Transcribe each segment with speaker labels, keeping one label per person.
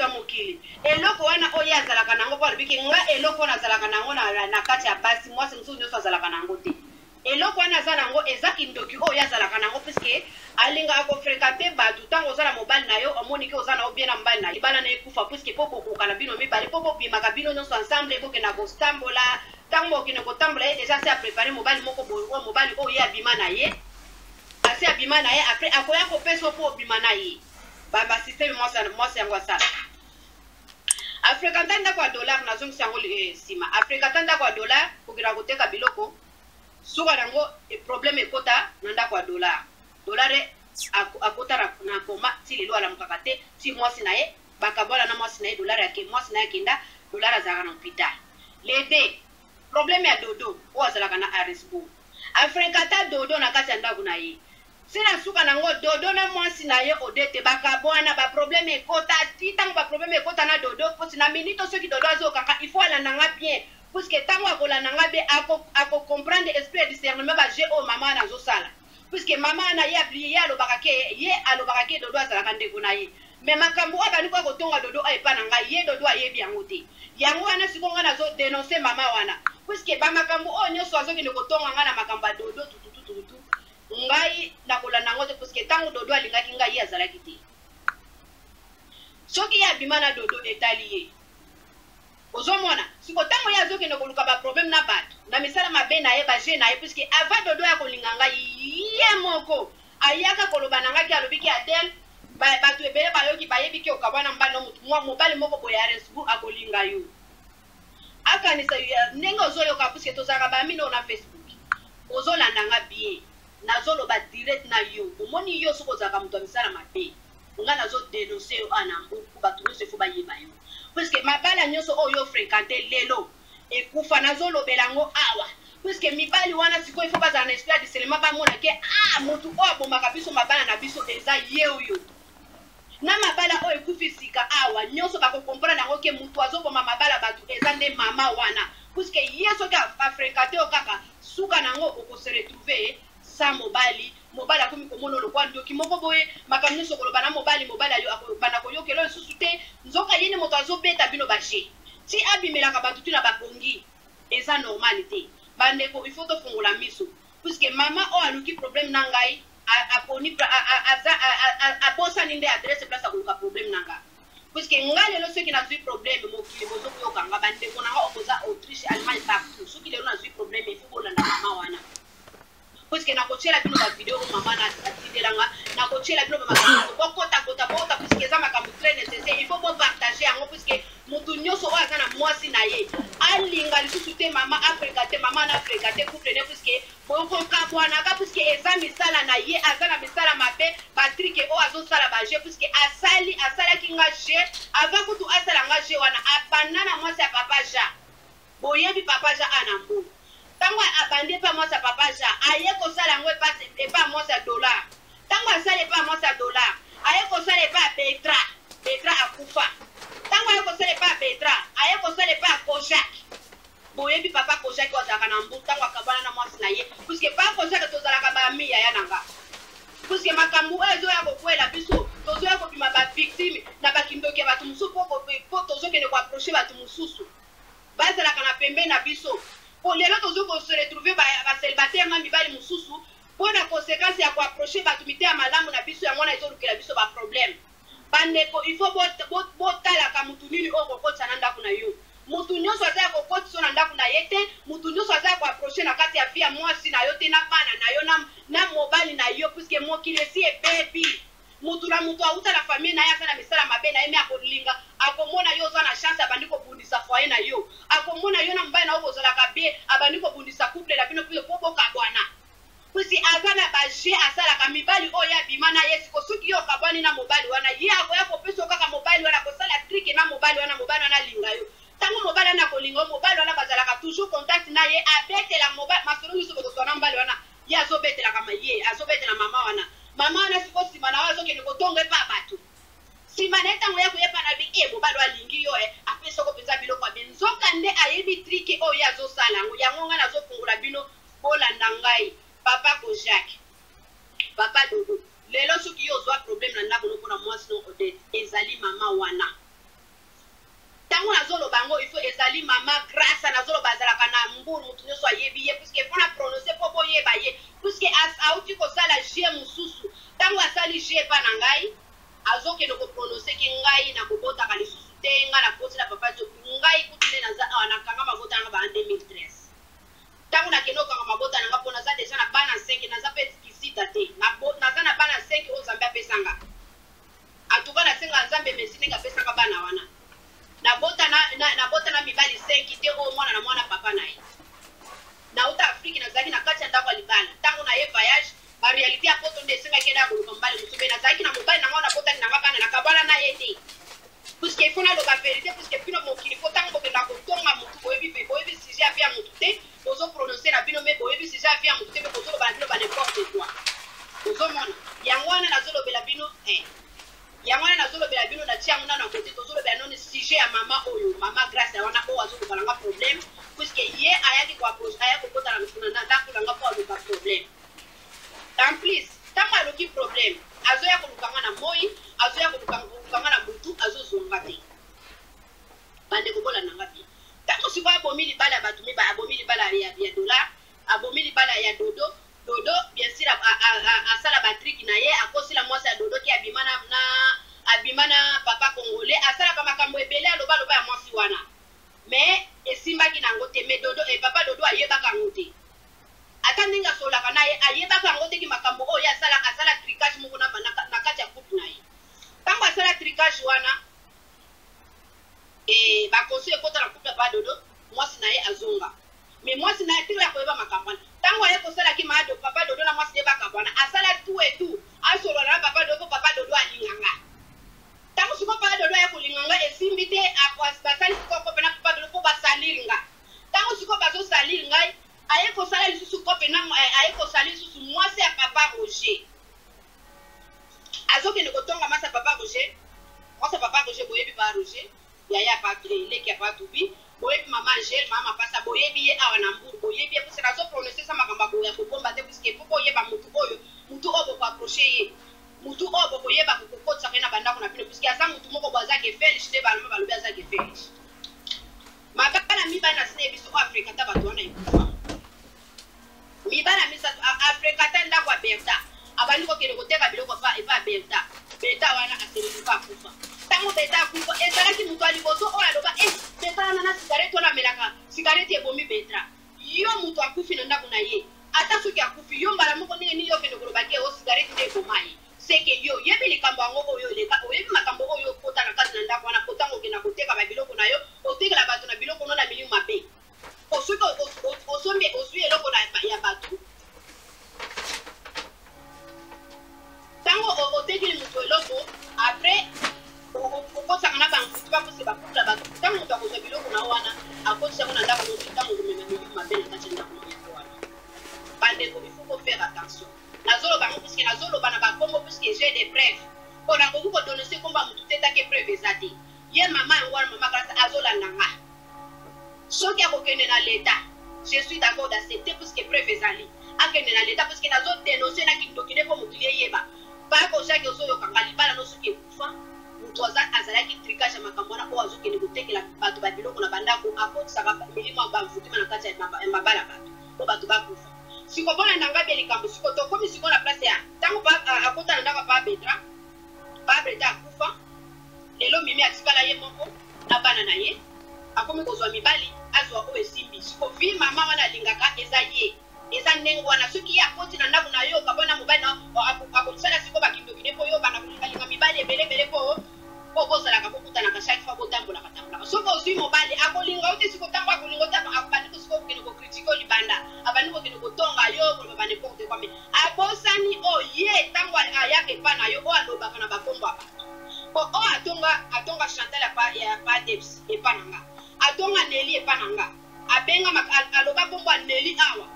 Speaker 1: bato mokili eloko wana oyo azalaka nango po biki nga eloko na azalaka nango na kati ya basi mwasi mususu nyonso azalaka nango te eloko wana aza nango eza kindoki oyo azalaka nango puisque alinga akofréquente bato ntango oza na mobali na yo omoni ke oza na obie na mobali na libala na ekufa puisque po bokoka na bino mibale po bobimaka bino nyonso ensemble ekokenda kotambola ntango okende kotambola ye deja se aprépare mobali moko boye mobali oyo ye abima na ye asi abima na ye après akoya kopesa po obima na ye basysteme mwasi yango asala afréquente ndako ya dollar nazongisi yango nsima afréquente ndako ya dollar kokenda koteka biloko suka nango problème ekota na ndako ya dollar akota na koma ti lelo alamukaka te ti mwasi na ye bakabwala na mwasi na ye dollar yake mwasi na ye akenda dollar azalaka na hôpital lede problème ya dodo oyo azalaka na aresbourg afréquente dodo na kati ya ndako na ye sina suka nango dodo na mwasi na ye odete bakabwana ba problème ekota ti ntango ba problème ekota na dodo posi na minute soki dodo azokaka il faut alandanga bien puisque tango akolandanga bien comprendre esprit de discernement ba je o mama na zosala puisque mama na ye applié alobaka ke dodo azalaka ndeko na ye mais makambo oyo bandi kwa kotonga dodo epa na ngai ye dodo ayebi yango te yango wana sikonga nazo dénoncer mama wana puisque ba makambo oyo nyonso azokende kotonga nga na makambo ya dodo tututututu ngai nakolanda ngo te puisque tango dodo alingaki ngai ye azalaki te soki ye abima na dodo etali ye ozomona siko tango ye azokende koluka baproblème na bato na misala mabe na ye baje na ye puisque avant dodo ya kolinga ngai ye moko ayaka koloba na ngaki alobiki adele bato ebele bayoki bayebiki okabwana mbana mutu mobali moko boye ya resbu akolinga yo akanisa ndenge ozoyoka puisque tozalaka bamino na Facebook ozolandanga bien nazoloba direct na yo omoni yo soko ozalaka moto ya misala mabe nga nazodénonce yo ana mbuku bato nyonso efo bayeba yo puisque mabala nyonso oyo fréquente lelo ekufa nazolobela yango awa puisque mibali wana sikoyo efo bazala na esprit ya discernement bamona ke motu oyo abomaka biso mabala na biso eza ye oyo na mabala oyo ekufi sika awa nyonso bakokomprendre yango ke motu azoboma mabala bato eza nde mama wana puisque ye soki afréquente yo kaka suka nango okose retrouve sa mobali akomi komona lokwa ndoki moko boye makambo nyonso koloba na mobali banda koyokela lisusu te nzoka ye nde moto azobeta bino baje ti abimelaka bato tina bapongi eza normal te bandeko il faut tofongola miso puisque mama oyo aluki problème na ngai abosani nde adresse place akoluka problème na ngai puisque ngai lelo soki nazwi problème mokili bozokoyokanga bandeko nanga okoza autriche allemagne partout soki lelo nazwi problème il faut kolanda mama wana puisque nakotiela bino bavideo mama natindelanga nakotiela bino bamakambo bokota puisque eza makambo très nécessaire il faut bopartage yango puisque motu nyonso oyo aza na mwasi na ye alinga lisusu te mama afrika te mama na afrika te couple ne puisque bokokabwanaka puisque eza misala na ye aza na misala mabe batrike oyo azosala baje puisque asalaki nga je avant kutu asala nga je wana abanda na mwasi ya papa ja boyebi papa ja ana mbu tango abandi epa mwasi ya papa ja aye kosala yango epa mwasi ya dollar tango asala epa mwasi ya dollar aye kosala epa ya Petra akufa tango aye kosala epa ya Petra aye kosala epa ya Kojak boyebi papa Kojak ozalaka na mbu tango akabana na mwasi na ye puisque papa Kojak tozalaka bamiya ya nanga puisque makambo oyo ezoya kokwela biso tozoya kobima bavictime na bakindoki ya bato mosusu po tozokende koaproche bato mosusu bazalaka na pembe na biso po lelo tozokose retrouve bacélibataire na mibali mosusu mpo na conséquence ya koaproche bato mite ya malamu na biso yango wana ezolukela biso baproblème bandeko il faut botalaka mutu nini oyo kokotisa na ndako na yo mutu nyonso aza ya kokotisa na ndako na ye te mutu nyonso aza ya koaproche na kati ya vie ya mwasi na yo te na bana na yo na mobali na yo puisque mokili esi ebebi mutu na mutu auta na famille na ye aza na misala mabe na ye me akolinga akomona yo oza na chance abandi kobundisa foyer na yo akomona yo na mobali na yo bozalaka bien abandi kobundisa couple na bino po bokabwana puisque aza na baje asalaka mibali oyo abima na ye siko soki yo okabwani na mobali wana ye akoya kopesa kaka mobali wana kosala trike na mobali wana alinga yo ntango mobali wana akolinga mobali wana bazalaka toujours contact na ye abetela mobali masolo nyonso bokoswa na mobali wana ye azobetela mama wana siko nsima na yo azokende kotonga epa bato nsima na ye ntango ya koyepa na bi mobali alingi yo apesako mpenza biloko abe nzoka nde ayebi trike oyo azosala yango nga nazofungola bino bolanda ngai papa Kojak papa Dodo lelo soki yo ozwa problème na ndako mpona mwasi no odete ezali mama wana tango nazolo bango il faut ezali mama grâce nazolo bazalaka na mburu mutu nyonso ayebi ye puisque mpona prononcer po boyeba ye puisque auti kosala je mosusu tango asali je epa na ngai azokende koprononcer ki ngai na kobotaka lisusu te ngai nakotela papa Diop ngai kutu nde naza awa nakanga mabota nanga ba en 2013 tango nakende okanga mabota nanga mpo naza deja na bana 5 naza mpe kisita te naza na bana 5 oyo nzambe apesanga atuka nasenga nzambe mesi ndenge apesanga bana wana nabota na mibali 5 te oyo mwana na mwana papa na ye nauta Afrique nazalaki na kati ya ndako ya libala ntango na ye voyage barealité ya poto nde esengaki eda koluka mobali mosusu mpe nazalaki na mobali nango nabotaki nanga bana nakabwana na ye te puisque ifo naloba vérité puisque bino mokili po ntango bokenda kotonga motu boyebi sujet ya vie ya motu te bozoprononce na bino me boyebi sujet ya vie ya motu te mpe bozoloba na bino ba n'importe quoi ozomona yango wana nazolobela bino yango wana nazolobela bino na tia muna na kote tozolobela noni sujet ya mama oyo mama grâce ya wana oyo azoloba nanga problème puisque ye ayaki kokota na ndako nanga mpo aluka problème en plus ntango aluki problème azoya kolukanga na moi azoya kolukanga na butu azozonga te bandeko bola nanga te ntango sikoyo abomi libala ya bato miba abomi libala ya dollar abomi libala ya dodo bien sûr asala batriki na ye akosila mwasi ya dodo ki abima na papa congolais asalaka makambo ebele aloba ya mwasi wana mais esimbaki nango te mais dodo papa dodo ayebaka yango te ata ndenge asolaka na ye ayebaka yango te ki makambo oyo asala tricage moko na kati ya couple na ye ntango asala tricage wana bakonseil ekota na couple ya papa dodo mwasi na ye azonga mais mwasi na ye tikala koyeba makambo wana ntango aye kosalaki maado papa dodo na mwasi yebaka bwana asala tout et tout asolola na papa dodo papa dodo alinganga ntango siko papa dodo aye kolinganga esimbi te basali sikopo mpe na papa dodo mpo basaliri nga ntango siko bazosaliri ngai aye kosala lisusu kope na aye kosala lisusu mwasi ya papa Roger azokende kotonga mwasi ya papa Roger boyebi pa Roger yaya leki ya patubi boyebi mama Angel mama pasa boyebi ye awa na mburu boyebi ye puisque nazoprononcer sa makambo ya kobomba te puisque po boyeba mutu oyo bokoaproche ye mutu oyo bokoyeba kokokotisa na bandako na bino puisque aza mutu moko boazaki felish nde baloma balobi azaki felish mabala mibali na sine biso Afrika ta bato wana ekufa mibala misato Afrika ta ndako ya Berta abandi kokende koteka biloko epa Berta wana aselekuka akufa ntango Berta akufa ezalaki mutu ya liboso oyo aloba Berta wana na sigarete wana amelaka sigarete ebomi Berta yo mutu akufi na ndako na ye ata soki akufi yo mbala moko ndenge nini yokende kolobaki o sigarete nde ekoma ye seke yo yebi likambo yango oyo eleka oyebi makambo oyo okota na kati na ndako wana po ntango okenda koteka babiloko na yo otekela bato na biloko no na milimu mabe soki ozwi eloko ya bato ntango otekeli mutu eloko apres okosaka na bankutu bakose bakutula bato ntango moto akozwa biloko na wana akotisango na ndako moto ntango komema milimu mabe na kati ya ndako na yango wana bandeko il faut faire attention nazoloba ngo puisque nazoloba na bakombo puisque j'ai des preuves mpo nakoki kodonese komba motu te take preuve eza te ye mama yango wana mama grâce azolanda nga soki akokende na leta je suis d'accord d'accepter puisque preuve ezali akende na leta puisque nazodenonse na kindokide mpo motu yeyeba bakosaki ozoyokanga libala no soki ekufa motu azalaki tricage ya makambo wana oyo azokende kotekela bato babiloko na bandako akotisaka milimo bamvutima na kati ya mabala bato mpo bato bakufa sikobona nanga be likambo siko tokomi siko na place ya ntango akota na ndako pa Berta akufa lelo mimi atikala ye moko na bana na ye akomi kozwa mibali azwa oyo esimbi siko vi mama wana alingaka eza ndenge wana soki ye akoti na ndako na yo kabona mobali akotisala siko bakindokide mpo yo bana kolingalinga mibali ebelebele mpo bozalaka bokutanaka chaque fois botambolaka soki ozwi mobali akolinga yo te siko ntango akolinga ota abandiko siko kokende kokritike libanda abandiko kokende kotonga yo koloba baneporte kwame abosani oye ntango ayaka epa na yo oyo alobaka na bakombo ya bato po oyo atonga Chantal ya pa Debs epa na nga atonga Neli epa na nga abenga aloba kombo ya Neli awa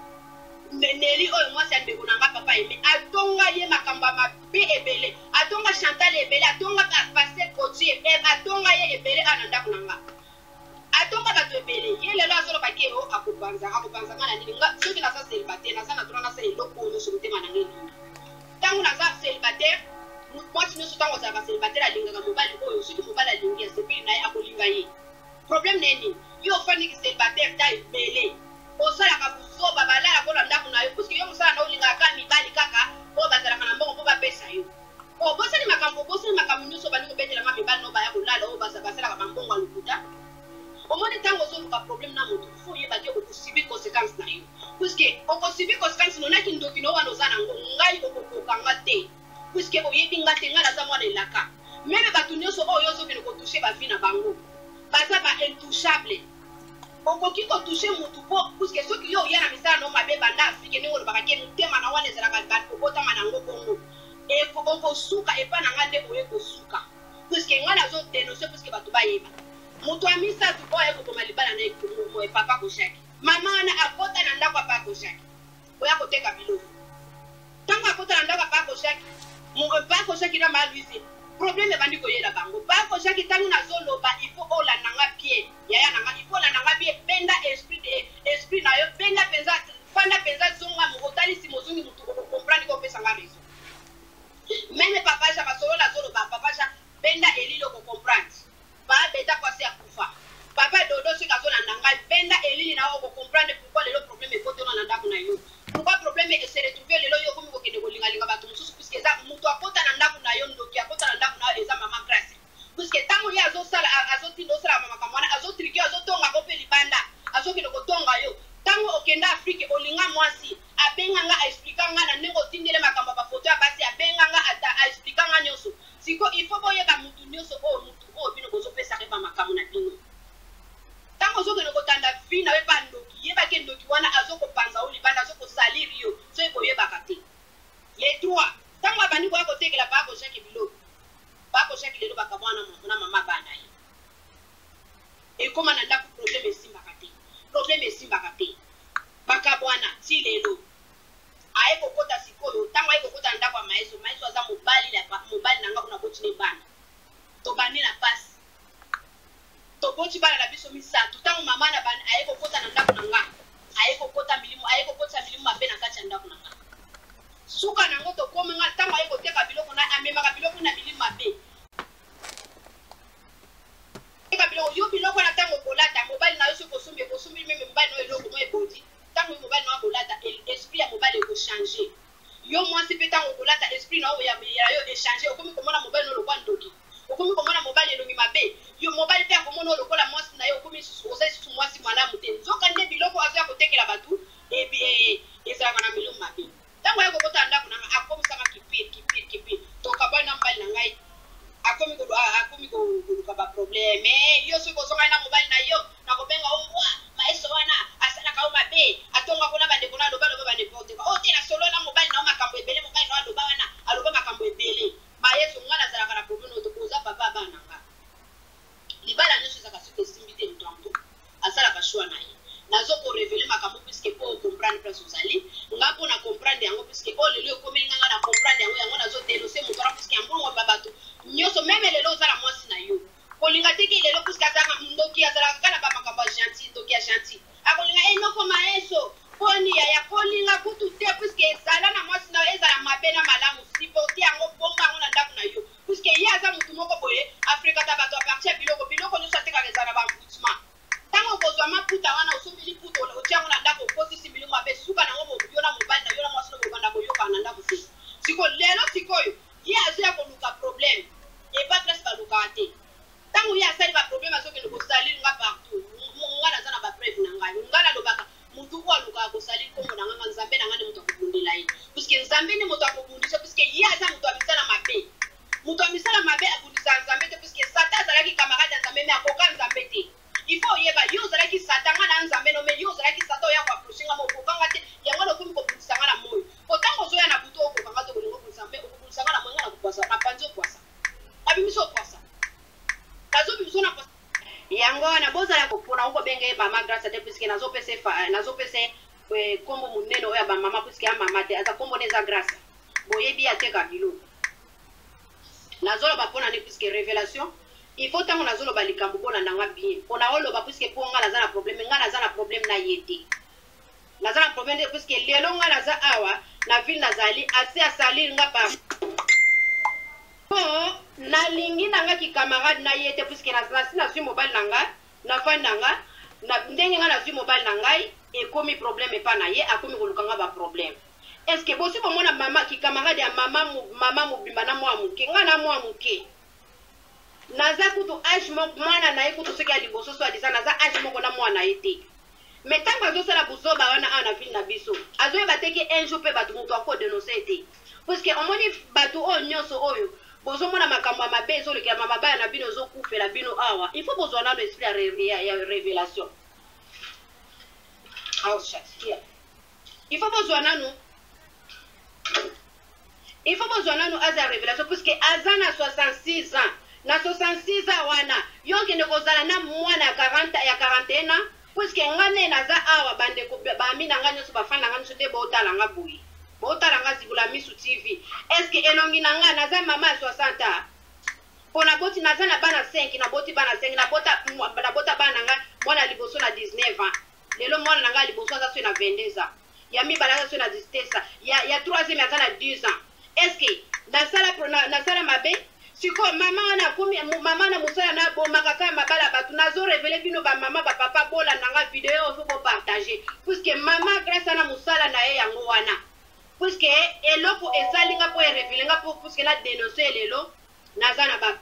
Speaker 1: Neli oyo mwasi ya ndeko na nga papa eme atonga ye makambo mabe ebele atonga Chantal ebele atonga Pasteur Gauthier atonga ye ebele ana ndako na nga atonga bato ebele ye lelo azolobaki o akobanzanga na nini soki naza célibataire naza na tona nasa eloko oyo nyonso motema na ngai nini ntango naza célibataire mwasi nyonso ntango azalaka célibataire alingaka mobali oyo soki mobali alingi asepeli na ye akolinga ye problème neni yo fani ki célibataire ta ibele osala ka buzoba balala ko landa kuna yo puisque yo musala na olinga ka mibali kaka o bazala kana mbongo po ba pesa yo o bosani makambo nyuso bali ko betela ma mibali no ba ya kolala o basala ka mbongo alukuta au moins tant que vous avez problème na moto faut y bater au subir conséquences na yo puisque au subir conséquences non na kindo kino wa nozana ngai ko kangate puisque o yebi ngate ngala za mwana elaka même batu nyonso oyo zo kino ko toucher ba vie na bango baza ba intouchable okoki ko toucher mutu po puisque soki yo yana misala no mabe banda Afrique ni ngolo bakake mutema na wana ezala ka ko bota manango bongo e ko suka e pa na ngande oye ko suka puisque ngala zo dénoncer puisque batu ba yeba mutu amisa tu oye ko malibala na ekumo e papa ko shaki mama na akota na ndako papa ko shaki oya ko teka biloko tango akota na ndako papa ko shaki mo papa ko shaki na maluizi problème bandi ko yela bango papa ko shaki tango na zoloba il faut ola nanga pied yaya nanga il faut la nanga pied benda esprit na yo benda penza fanda penza zonga mo otali si mozungi mutu ko comprendre ko pesa nga rezo même papa ja basolo la zoloba papa ja benda elilo ko comprendre ba beta kwa se akufa papa dodo se kazo na nanga benda elili na ko comprendre pourquoi le problème est côté na ndako na yo pourquoi problème est se retrouver le yo komi ko kende ko linga linga batu mususu puisque za mutu akota na ndako na yo ndoki akota na ndako na yo eza mama grâce puisque tango ya zo sala azo tindo sala mama kamwana azo triki azo tonga ko pe libanda azo kende ko tonga yo tango okenda Afrique olinga mwasi abenga nga expliquer nga na ndeko tindele makambo ba photo ya basi abenga nga ata expliquer nga nyoso siko il faut boye ba mutu nyoso o mutu o bino ko zo pesa ke ba makambo na bino tango zo kende ko tanda fi na we pa ndoki yeba ke ndoki wana azo ko panza o libanda azo ko salir yo so e boye ba kate les trois tango abani ko tekela ba ko shaki bilo ba ko shaki lelo ba kamwana na mama bana yi e koma na ndako problème esimba kate problème esimba kate baka bwana ti lelo aye kokota sikoyo tango aye kokota ndako maeso aza mobali nanga kuna botine bana to bani na pasi to boti bana na biso misatu tango mama na bani aye kokota na ndako nanga aye kokota milimu mabe na kati ya ndako nanga suka nango to komenga tango aye koteka biloko na amemaka biloko na milimu mabe yo biloko na tango kolata mobali na yo so kosumbi meme mobali no eloko mo ebodi tango mobali no kolata esprit ya mobali ko changer yo mwasi pe tango kolata esprit na yo yo échanger okomi komona mobali no lokwa ndoki okomi komona mobali elongi mabe yo mobali pe akomona lokola mwasi na yo okomi susu mwasi mwana mute nzoka nde biloko azo ya kotekela batu ezalaka na milimo mabe tango ya kokota ndako nanga akomisaka kipir toka bwana na mbali na ngai akomi koluka ba problème yo soki ozongai na mobali na yo na kobenga ombwa maeso wana asalaka o mabe atonga kuna bandeko na aloba bandeporte o te na solo na mobali na makambo ebele mobali na aloba wana aloba makambo ebele maeso nga nazalaka na problème otokoza papa bana nga libala nyonso ezaka soki esimbi te ntongo asalaka shwa na ye nazo ko révéler makambo puisque po comprendre place ozali nga po na comprendre yango puisque o lelo ekomi nga na comprendre yango nazo dénoncer motora puisque ambongo babato nyoso meme lelo ozala mwasi na yo kolinga teki lelo puisque azaka ndoki azalaka kaka na bamakambo ya gentil ndoki ya gentil akolinga enoko maeso poni ya kolinga kutu te puisque ezala na mwasi na yo ezala mabe na malamu siporte yango bomba yango na ndako na yo puisque ye aza motu moko boye afrika ta bato aparti ya biloko nyonso atekaka ezala na bambutima tango kozwa maputa wana osombeli puta otia yango na ndako okosisi milimo mabe suka nango yo na mobali na yo na mwasi no bokanda koyokana na ndako te siko lelo sikoyo ye azoya koluka problème eba place balukaka te tango ye asali baproblème azokende kosaliri nga partout nga naza na bapreve na ngai nga nalobaka mutu oyo alukaka kosaliri nkombo na nganga nzambe na nga nde moto akobundela ye puisque nzambe nde moto akobundisa puisque ye aza moto amisala mabe moto amisala mabe abundisa nzambe te puisque satan azalaki camarade ya nzambe me akoka nzambe te il faut oyeba yo ozalaki satan nga na nzambe no me yo ozalaki satan oya koaproche nga ma okokanga te yango nakomi kobundisa nga na moyo po tango ozoya na butu okokanga te kolinga nzambe okobundisa nga na moyo nga na kokwasa na panzi okwasa abimiso okwasa nazobimiso na kwasa yango na bozala kopona okobenge mama grâce te puisque nazopese kombo munene oyo ya bamama puisque ya mama te aza kombo neza grâce boyebi ateka biloko nazoloba mpona ne puisque révélation il faut tango nazoloba likambo mpona nanga bien mpona oloba puisque mpo nga naza na problème nga naza na problème na ye te naza na problème te puisque lelo nga naza awa na ville nazali ase asaliri nga pa nalingi nanga ki camarade na ye te puisque nazwi mobali nanga na fandanga na ndenge nga nazwi mobali na ngai ekomi problème epa na ye akomi koluka nga ba problème. Est-ce que bosi bomona mama ki camarade ya mama mobimba na mwa muke nga na mwa muke naza kutu age mwana na ye kutu soki ya liboso so adisa naza age moko na mwana ye te. Mais tant que azosala buzoba wana ana ville na biso azoyeba te ke un jour mpe bato moto akodénonce te parce que omoni bato oyo nyonso oyo bozomona makambo ya mabe ezolekela mabaya na bino ezokufela bino awa il faut bozwa nano esprit ya révélation. Il faut bozwa nano aza révélation parce que aza na 66 ans na 66 ans wana yokende kozala na mwana ya 41 ans parce que ngane naza awa bandeko bamina nga nyonso bafanda nga nyonso te botala nga boyi botala nga zibula misu TV. Est-ce que elongi na nga naza mama ya 60 ans pona boti naza na bana 5 na boti bana 5 na bota bana nga mwana liboso na 19 ans lelo mwana na nga liboso aza so na 22 ans ya mibala aza so na 17 ans ya 3e aza na 10 ans. Est-ce que nasala mabe siko mama na musala na bomaka kaka mabala batu nazo révéler bino ba mama ba papa bola nanga vidéo faut ko partager puisque mama grâce na musala na ye yango wana puisque eloko esalinga po révéler nga po puisque na dénoncer lelo naza na ba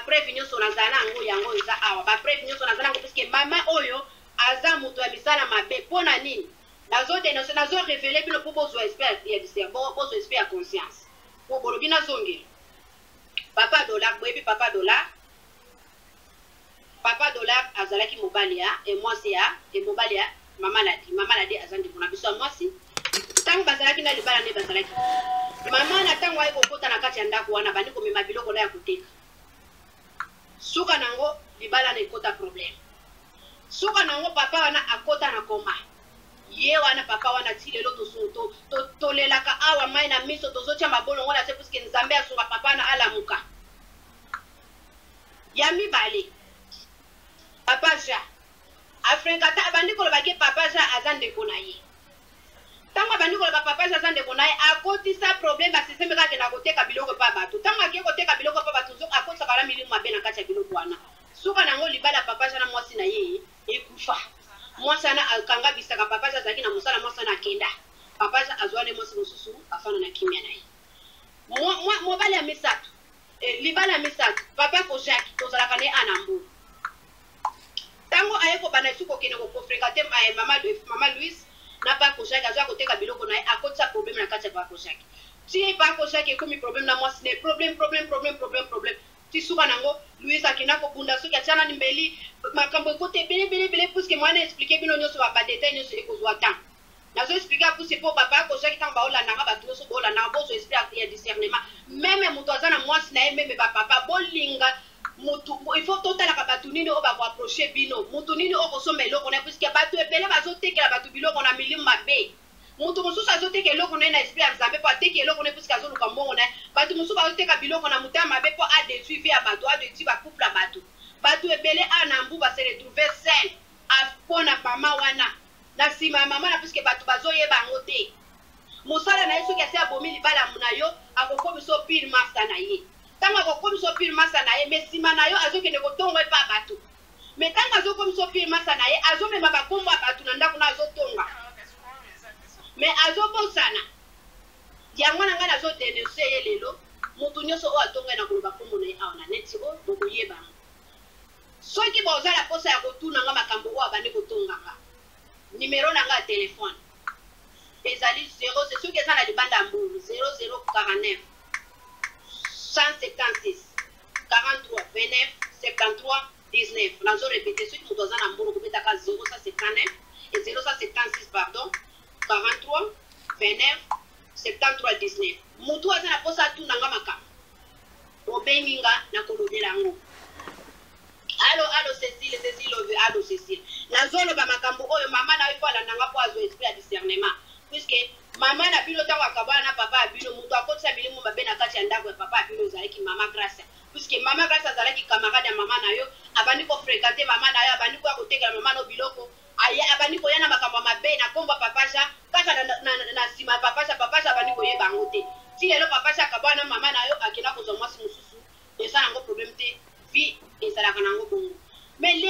Speaker 1: preuve nyonso naza na yango eza awa ba preuve nyonso naza na puisque mama oyo aza muto ya misala mabe pona nini nazo dénoncer nazo révéler bino po bozo expert ya discernement bozo expert ya conscience po bolobi na zongeli. Papa Dollar, boyebi Papa Dollar azalaki mobali ya et moi c'est ya et mobali ya mama ladi azandi kuna biso moi si tango bazalaki na libala ne bazalaki mama na tango ay kokota na kati ya ndako wana bandi komema biloko na ya koteka suka nango libala ne kota problème suka nango papa wana akota na koma ye wana papa wana ti lelo tolelaka awa mai na miso tozotia mabolongo na se puisque nzambe asunga papa na alamuka ya mibale papa ja afrika ta abandi koloba ke papa ja aza ndeko na ye tango abandi koloba papa ja aza ndeko na ye akotisa problème basiseme kaka na koteka biloko pa bato tango ake koteka biloko pa bato akotisa kala milimu mabe na kati ya biloko wana suka nango libala papa ja na mwasi na ye ekufa mwasi ana akanga bisaka papa ja azalaki na mosala mwasi ana akenda papa ja azwale mwasi mosusu afana na kimia na ye mobali ya misato libala misato papa ko Jacques tozalaka ne anambu tango aye ko bana suko kene ko fréquenter mama Louise na pa ko Jacques azwa koteka biloko na ye akotsa problème na kati ya pa ko Jacques si pa ko Jacques ekomi problème na mwasi ne problème ti suka nango Louise akina ko bunda soki atiana ni mbeli makambo kote bele puisque moi na expliquer bino nyonso ba détail nyonso ekozwa temps nazo expliquer pour c'est pour papa ko Jacques tanga baola nanga ba toso bola nanga bozo expliquer ya discernement même muto azana mwasi na ye même ba papa bolinga mutu il faut totala ka batu nini o ba ko approcher bino mutu nini o ko somba eloko na puisque batu ebele bazo tekela batu biloko na milimu mabe mutu mususu azoteka eloko na esprit ya nzambe po ateka eloko na puisque azoluka mbongo na batu mususu bazoteka biloko na mutu ya mabe po adétruire ya batu adétruire ba couple ya batu ebele ana mbu ba se retrouver seul apona mama wana na sima mama na puisque batu bazoyeba yango te mosala na ye soki asi abomi libala na yo akokomiso pire master na ye tango akokomiso pire master na ye me sima na yo azokende kotongo epa bato me tango azokomiso pire master na ye azomema bakombo ya bato na ndako na azotonga me azobosana yango na ngai nazodenonse ye lelo motu nyonso oyo atongai na koloba kombo na ye awa na neti oyo bokoyeba soki bozala posa ya kotunanga makambo oyo abandi kotonganga numéro na nga ya telefone ezali 0 c'est soki eza na libanda ya mbulu 0049 176 43 29 73 19 nazo répéter soki moto aza na mbulu kobetaka 0159 et 0176 pardon 43 29 73 19 moto aza na posa atunanga makambo obengi nga na kolobela yango allo Cécile allo Cécile nazoloba makambo oyo mama na ifo alandanga po azwa esprit ya discernement puisque mama na bino tango akabwana na papa ya bino moto akotisa milimu mabe na kati ya ndako ya papa ya bino ezalaki mama Grace puisque mama Grace azalaki camarade ya mama na yo abandi kofréquenter mama na yo abandi koya kotekela mama no biloko abandi koya na makambo mabe na kombo papa ja kaka na nsima papa ja abandi koyeba yango te ti lelo papa ja akabwana mama na yo akenda kozwa mwasi mosusu eza nango problème te vie ezalaka nango bongo mais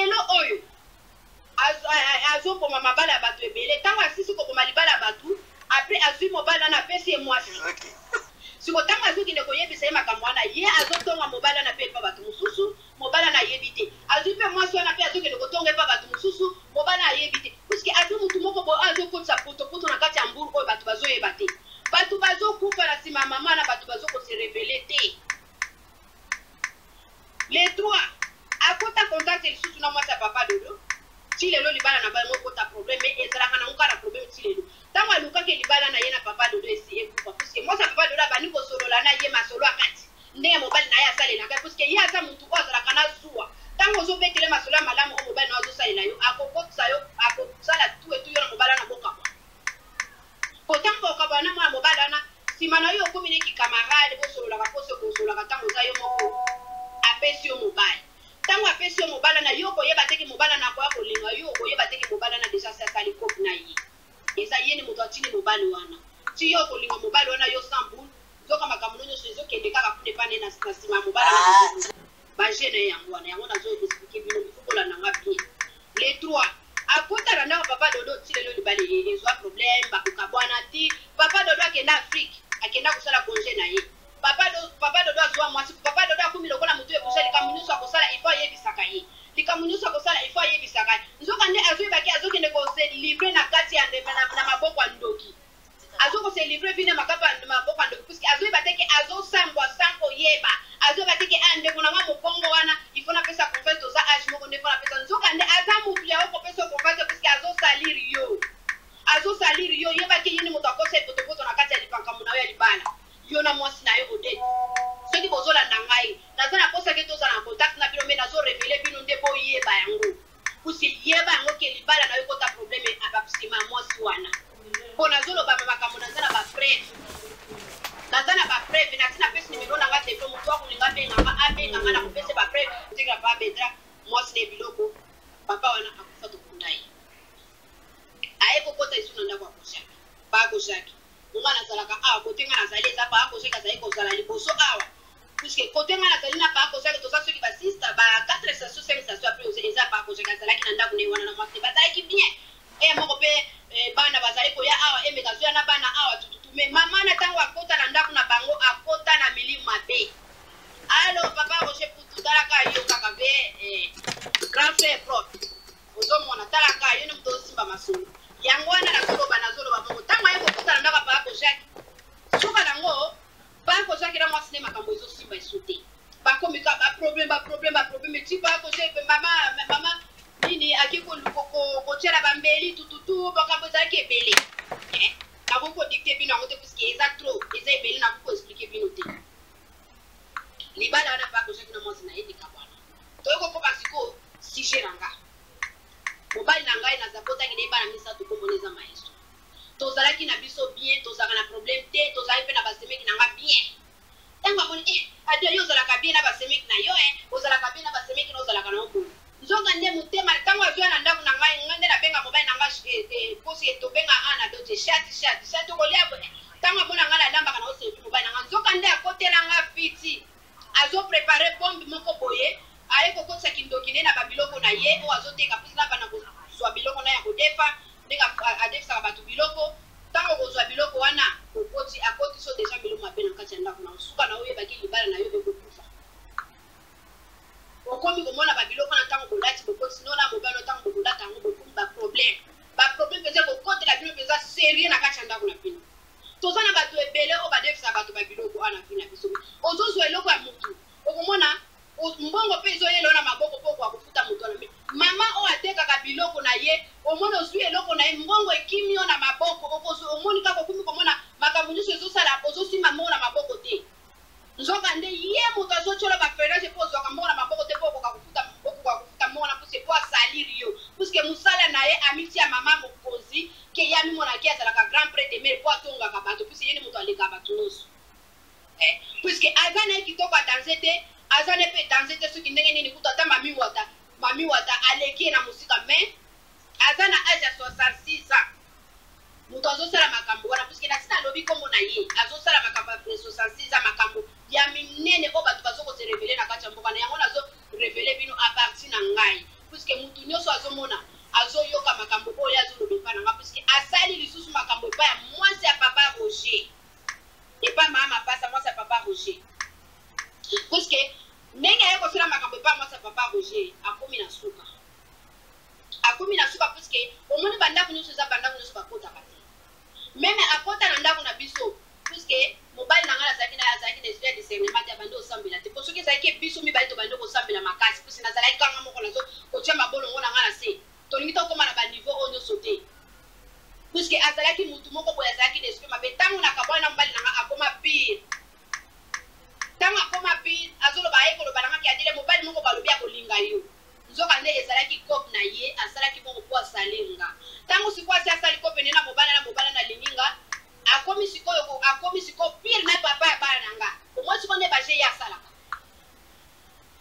Speaker 1: kaka ye azotonga mobala na pe pa bato mususu mobala na yebite azupe mwasi wana pe azokende kotonga pa bato mususu mobala na yebite puisque azo mutu moko bo azokotisa poto na kati ya mbulu oyo bato bazoyeba te bato bazokufa na nsima mama na bato bazokose revele te les trois akota contact lisusu na mwasi ya papa dodo ti lelo libala na bango ekota problème ezalaka na ngoka na problème ti lelo ntango alukaki libala na ye na papa dodo esi ekufa puisque mwasi ya papa dodo abandi kosolola na ye masolo akati ndenge mobali na ye asalelaka puisque ye aza mutu oyo azalaka na zuwa ntango ozobetele masolo ya malamu oyo mobali na yo azosalela yo akokotisa yo akosala tu etu yo na mobali wana bokabwa potango okabwa na mwana mobali wana nsima na yo okomi neki camarade bosololaka mposo kosololaka ntango oza yo moko apesi yo mobali ntango apesi yo mobali na yo okoyeba teke mobali na akoya kolinga yo okoyeba teke mobali na deja asali kope na ye eza ye ni moto atini mobali wana ti yo kolinga mobali wana yo sambulu zoka makambo nyonso ezokende kaka kuna epane na nsima ya mobali bagene yango wana yango nazoexplike bino bifukolanda nga bien les trois akotana ndako papa dodo ti lelo libala ezwa problème bakokabwana ti papa dodo akenda afrique akenda kosala congé na ye papa dodo azwa mwasi papa dodo akomi lokola motu ekosala likambo nyonso akosala ifo ayebisaka ye likambo nyonso akosala ifo ayebisaka ye nzoka nde azoyebaki azokende kose livre na kati ya na maboko ya ndoki azokose livre vine makapa na maboko ya ndoki puisque azoyeba teke azosambwa sans koyeba azoyeba teke ndeko na mwa mokongo wana ifo napesa confiance toza age moko nde fo napesa nzoka nde aza motu ya okopesa confiance puisque azosaliri yo yebaki ye ni moto akosa epotopoto na kati ya lipankambo na yo ya libala yo na mwasi na yo odete soki bozolanda ngai naza na posaki tozala na contact na bino me nazorevele bino nde boyeba yango puisque yeba yango ke libala na yo kota probleme abapsima ya mwasi wana mpo nazoloba makambo naza na bapreve nati napesi nimero nanga telefo moto akolinga abenganga na kopesa bapreve ntikela pa bedra mwasi na biloko papa wana akufa tokunda ye aye kokota esu na ndako akoshaki pa akoshaki nga nazalaka awa kote nga nazali eza pa akoshaki azali kozala liboso awa puisque kote nga nazali na pa akoshaki toza soki basista ba 4 station 5 station apres eza pa akoshaki azalaki na ndako na ye wana na mwasi bazalaki bien eye moko mpe bana bazali koya awa emeka zoya na bana awa tututu me mama na ntango akota na ndako na bango akota na milimu mabe alo papa roger putu talaka yo kaka mpe grand frère propre ozomona talaka yo ni moto osimba masolo yango wana nazoloba bongo ntango aye kokota na ndako pa akoshaki suka nango pa akoshaki na mwasi ne makambo ezosimba eso te bakomika baproblème ti pa akoshaki mama nini aki kotiela bambeli tututu makambo ezalaki ebele nakoki kodikte bino yango te puisque eza trop eza ebele nakoki koexplike bino te libala wana pa akoshaki na mwasi na ye likabwana toyoko mpo basiko sujet na nga mobali na ngai nazabotaki na ye bana misato komona eza maestro tozalaki na biso bien tozalaka na problème te tozalaki mpe na basemeki na nga bien ntango amoni ade yo ozalaka bien na basemeki na yo ozalaka bien na basemeki na ozalaka na okolo nzoka nde motema ntango azoya na ndako na ngai nga nde nabenga mobali na ngai posi tobenga ana dote shati okolia ntango amona ngai nalambaka na osepi mobali na ngai nzoka nde akotela nga fiti azoprepare bombe moko boye aye kokotisa kindoki nde na babiloko na ye oyo azoteka pusi na bana kozwa biloko na ya kodefa ndenge adefisaka bato biloko ntango kozwa biloko wana akoti so deja biloko mabe na kati ya ndako na osuka na oyebaki libala na yo ekokufa okomi komona babiloko na ntango kolati bokoti nona mobali ntango bokolata yango bokomi baproblème eza kokotela bino mpenza serie na kati ya ndako na bino toza na bato ebele oyo badefisaka bato babiloko wana vi na biso ozozwa eloko ya motu okomona mbongo mpe ezoyela na maboko mpo kwa kofuta moto wana mama oyo atekaka biloko na ye omoni ozwi eloko na ye mbongo ekimi yo na maboko omoni kaka okumi komona makambo nyonso ezosala ozosimba mbongo na maboko te nzoka nde ye moto azotyola baferage mpo ozwaka mbongo na maboko te mpo okoka kofuta mbongo na puske mpo asaliri yo puske mosala na ye amitia mama mokonzi ke ye amimonaki azalaka grand prêtre mere mpo atongaka bato puske ye ni moto alekaka bato nyonso puske aza na ye kitoko adanse te aza ne mpe danse te soki ndenge nini kuta ata mami wata aleki ye na mosika me aza na age ya 66 ans moto azosala makambo wana puske na tina alobi kombo na ye azosala makambo ya 66 ans makambo ya minene oyo bato bazokose revele na kati ya mboka na yango nazorevele bino aparti na ngai puske motu nyonso azomona azoyoka makambo oyo azoloba epa na nga puske asali lisusu makambo epa ya mwasi ya papa Roger epa mama pasa mwasi ya papa Roger même akota na ndako na biso puisque mobali na ngala azalaki déjà discernement ya bando osambela te po soki ezalaki biso mibali to bando kosambela makasi puisque nazalaki kanga moko nazo kotia mabolongo na ngala se tolingi tokóma na baniveau oyo nyonso te puisque azalaki mutu moko boye azalaki d'esprit mabe ntango nakabwana na mobali nanga akoma pire ntango akoma pire azoloba aye koloba nanga ki adile mobali moko balobi akolinga yo nzoka nde ezalaki kope na ye asalaki bongo po asalinga ntango sikoyo asi asali kope nde na mobala na lininga akomi sikoyo pire na papa ya bana nanga omoi sikoyo nde baje ye asalaka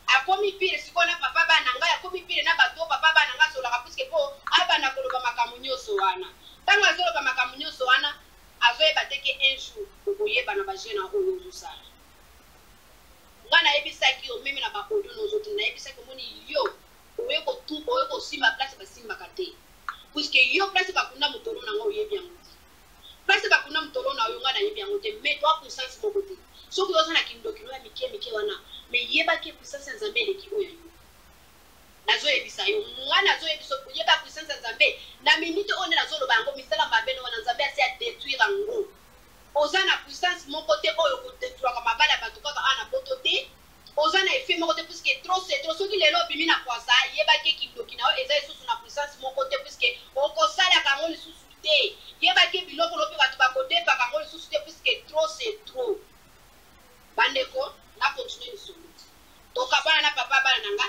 Speaker 1: akomi pire sikoyo na papa bana nanga akomi pire na bato papa bana nanga asolaka puisque po abanda koloba makambo nyonso wana ntango azoloba makambo nyonso wana azoyeba teke un jour okoyeba na bajene oyo ozosala nga nayebisaki yo meme na baaudio nozote nayebisaki omoni yo oye kosimba place basimbaka te puisque yo place bakunda motolo nango oyebi yango te place bakunda motolo na yo nga nayebi yango te mais toa puissance moko te soki oza na kindokilo ya mike wana mais yebaki puissance ya nzambe eleki oyo yo nazoyebisa yo nga nazoyebisa yeba puissance ya nzambe na minute oyo nde nazoloba yango misala mabe no wana nzambe asi adétruire yango oza na puissance moko te oyo kodétruiraka mabala ya bato kaka ana poto te oza na effet moko te puisque trop c'est trop soki lelo obimi na kwasa yebaki kindoki na yo eza lisusu na puissance moko te puisque okosalaka yango lisusu te yebaki biloko lobi bato bakodepaka yango lisusu te puisque trop c'est trop bandeko na continue lisolo tokabana na papa bana nanga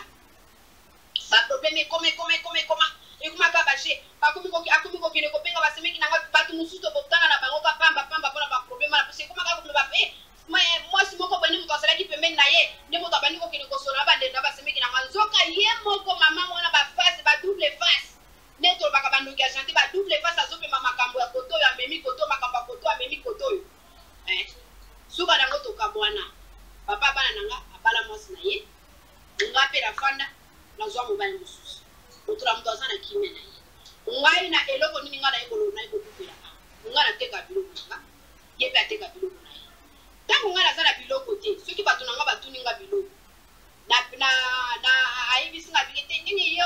Speaker 1: baproblème ekoma ekomaka baje akomi kokende kopenga basemeki nanga bato mosusu tokotanga na bango kapamba mpona baproblème wana puisque ekomaka koloba pe mwasi moko boye nde moto azalaki pembeni na ye nde moto abandi kokende kosola bandenda basemeki nanga nzoka ye moko mama mwana bafase badouble face nde tolobaka bandoki ya gentil badouble face azopema makambo ya koto oyo amemi koto makambo ya koto amemi koto oyo suka nango tokabwana papa bana nanga abala mwasi na ye nga mpe nafanda nazwa mobali mosusu otola moto aza na kimia na ye ngai na eloko nini nga nayebodupela nga nateka biloko nanga ye mpe ateka biloko na ye ntango nga naza na biloko te soki bato nanga batuni nga biloko ayebisi nga bike te ndenge ye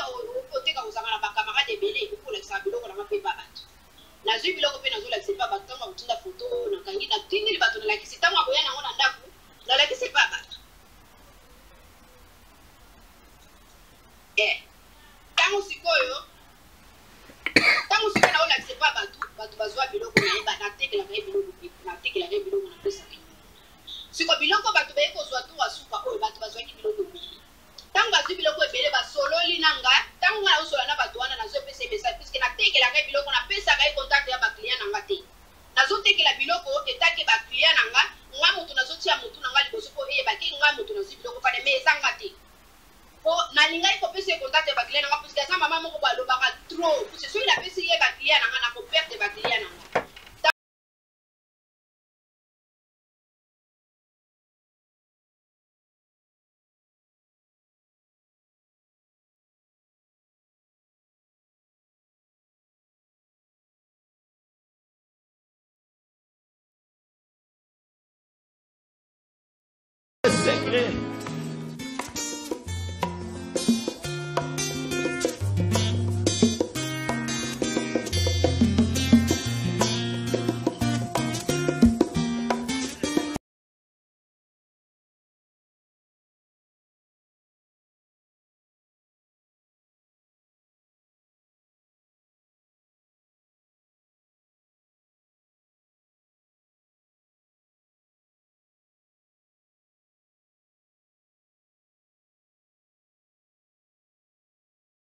Speaker 1: oteka kozanga na bakamarade ebele okolakisaka biloko nanga mpe pa bato nazwi biloko mpe nazolakisa pa bato ntango akotinda foto nakangi natindili bato nalakisi ntango akoya nango na ndako nalakisi pa bato ntango sikoyo naolakisa pa bato bazwa biloko nayeba natekelaka ye biloko napesaka siko biloko bato baye kozwa to wasuka oyo bato bazwaki biloko ebele ntango bazwi biloko ebele basololi na nga ntango nga naosola na bato wana nazopesa ye message puiske natekelaka ye biloko napesaka ye contact ya baclient na nga te nazotekela biloko etake baclient na nga moto nazotia motu na nga liboso mpo eyebaki nga moto nazwi biloko pane me ezanga te po nalingai kopesa ye contact ya baclient na nga puiske aza mama moko balobaka trop puiske soki napesi ye baclient na nga nakoperte baclient na nga
Speaker 2: secret